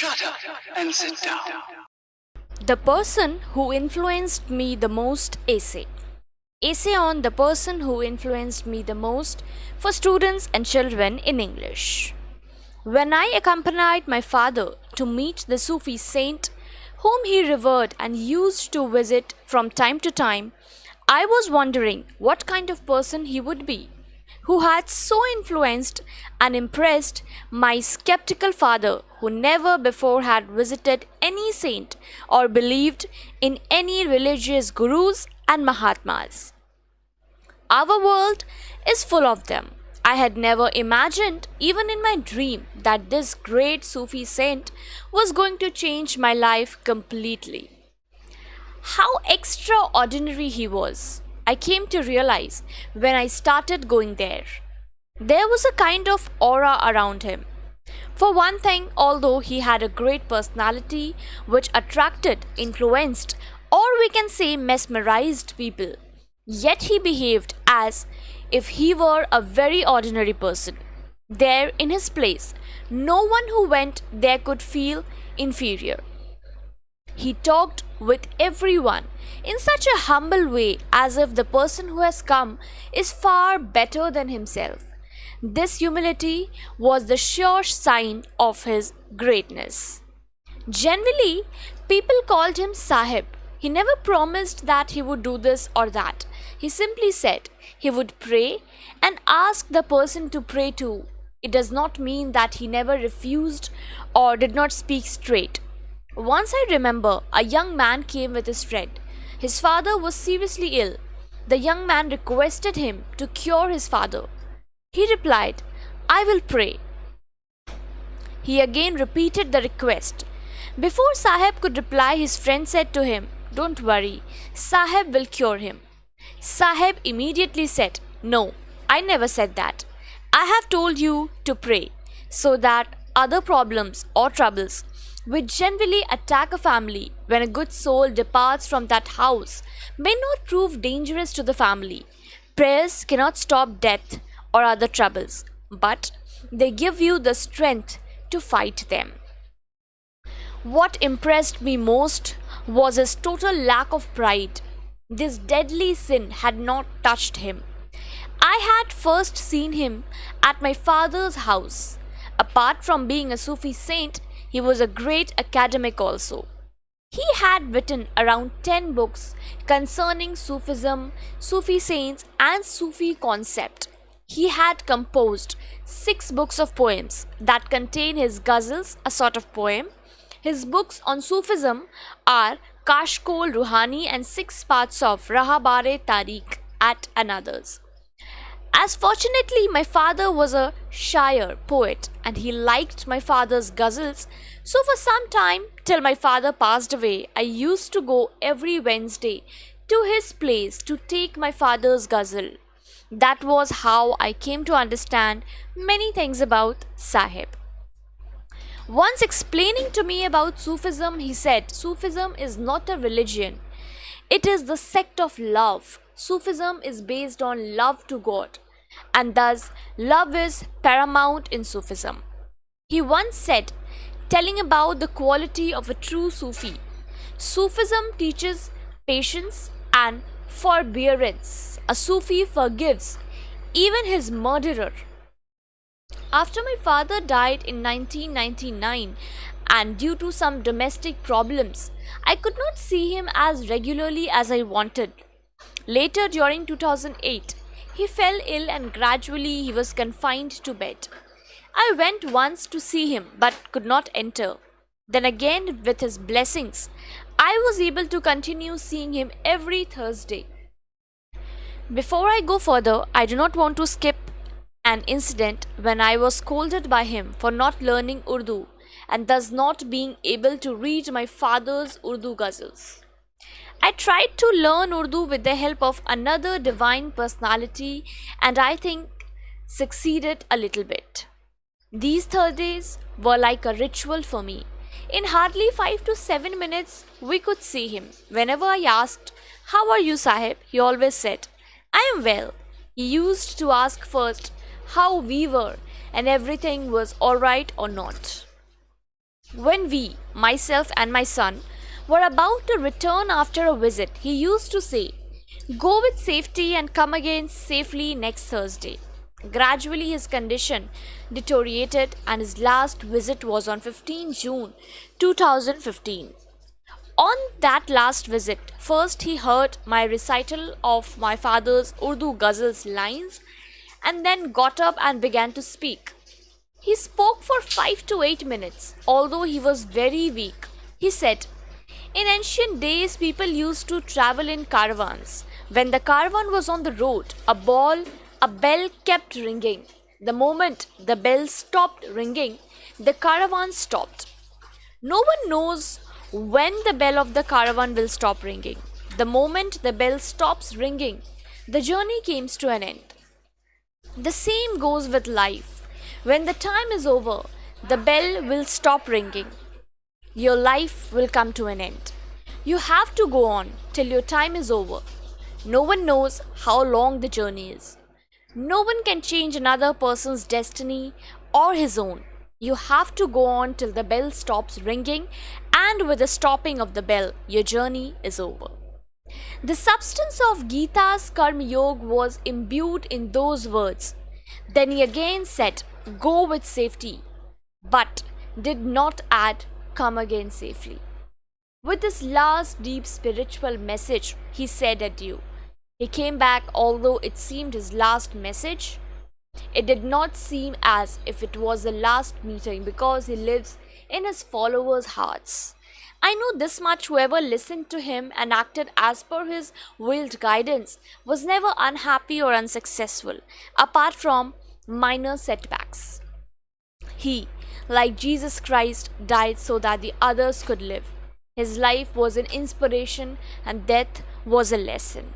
Shut up and sit down. The person who influenced me the most essay. Essay on the person who influenced me the most for students and children in English. When I accompanied my father to meet the Sufi saint whom he revered and used to visit from time to time, I was wondering what kind of person he would be, who had so influenced and impressed my skeptical father, who never before had visited any saint or believed in any religious gurus and Mahatmas. Our world is full of them. I had never imagined, even in my dream, that this great Sufi saint was going to change my life completely. How extraordinary he was, I came to realize when I started going there. There was a kind of aura around him. For one thing, although he had a great personality which attracted, influenced, or we can say mesmerized people, yet he behaved as if he were a very ordinary person. There in his place, no one who went there could feel inferior. He talked with everyone in such a humble way as if the person who has come is far better than himself. This humility was the sure sign of his greatness. Generally, people called him Sahib. He never promised that he would do this or that. He simply said he would pray and ask the person to pray too. It does not mean that he never refused or did not speak straight. Once I remember a young man came with his friend. His father was seriously ill. The young man requested him to cure his father. He replied, "I will pray." He again repeated the request. Before Sahib could reply, his friend said to him, "Don't worry, Sahib will cure him." Sahib immediately said, "No, I never said that. I have told you to pray so that other problems or troubles which generally attack a family when a good soul departs from that house may not prove dangerous to the family. Prayers cannot stop death or other troubles, but they give you the strength to fight them." What impressed me most was his total lack of pride. This deadly sin had not touched him. I had first seen him at my father's house. Apart from being a Sufi saint, he was a great academic also. He had written around 10 books concerning Sufism, Sufi saints, and Sufi concept. He had composed 6 books of poems that contain his ghazals, a sort of poem. His books on Sufism are Kashkol Ruhani and 6 parts of Rahabare Tariq at another's. As fortunately my father was a shire poet and he liked my father's ghazals, so for some time till my father passed away, I used to go every Wednesday to his place to take my father's ghazal. That was how I came to understand many things about Sahib. Once explaining to me about Sufism, he said, "Sufism is not a religion, it is the sect of love. Sufism is based on love to God, and thus love is paramount in Sufism." He once said, telling about the quality of a true Sufi, "Sufism teaches patience and forbearance. A Sufi forgives even his murderer." After my father died in 1999, and due to some domestic problems, I could not see him as regularly as I wanted. Later, during 2008, he fell ill and gradually he was confined to bed. I went once to see him but could not enter. Then again, with his blessings, I was able to continue seeing him every Thursday. Before I go further, I do not want to skip an incident when I was scolded by him for not learning Urdu and thus not being able to read my father's Urdu ghazals. I tried to learn Urdu with the help of another divine personality and I think succeeded a little bit. These Thursdays were like a ritual for me. In hardly 5 to 7 minutes, we could see him. Whenever I asked, "How are you, Sahib?" he always said, "I am well." He used to ask first how we were and everything was alright or not. When we, myself and my son, were about to return after a visit, he used to say, "Go with safety and come again safely next Thursday." Gradually, his condition deteriorated, and his last visit was on 15 June 2015. On that last visit, first he heard my recital of my father's Urdu ghazals lines and then got up and began to speak. He spoke for 5 to 8 minutes, although he was very weak. He said, "In ancient days, people used to travel in caravans. When the caravan was on the road, a bell kept ringing. The moment the bell stopped ringing, the caravan stopped. No one knows when the bell of the caravan will stop ringing. The moment the bell stops ringing, the journey comes to an end. The same goes with life. When the time is over, the bell will stop ringing. Your life will come to an end. You have to go on till your time is over. No one knows how long the journey is. No one can change another person's destiny or his own. You have to go on till the bell stops ringing, and with the stopping of the bell, your journey is over." The substance of Gita's Karma Yoga was imbued in those words. Then he again said, "Go with safety," but did not add, "Come again safely." With this last deep spiritual message, he said adieu. He came back, although it seemed his last message. It did not seem as if it was the last meeting because he lives in his followers' hearts. I know this much: whoever listened to him and acted as per his willed guidance was never unhappy or unsuccessful, apart from minor setbacks. He, like Jesus Christ, died so that the others could live. His life was an inspiration and death was a lesson.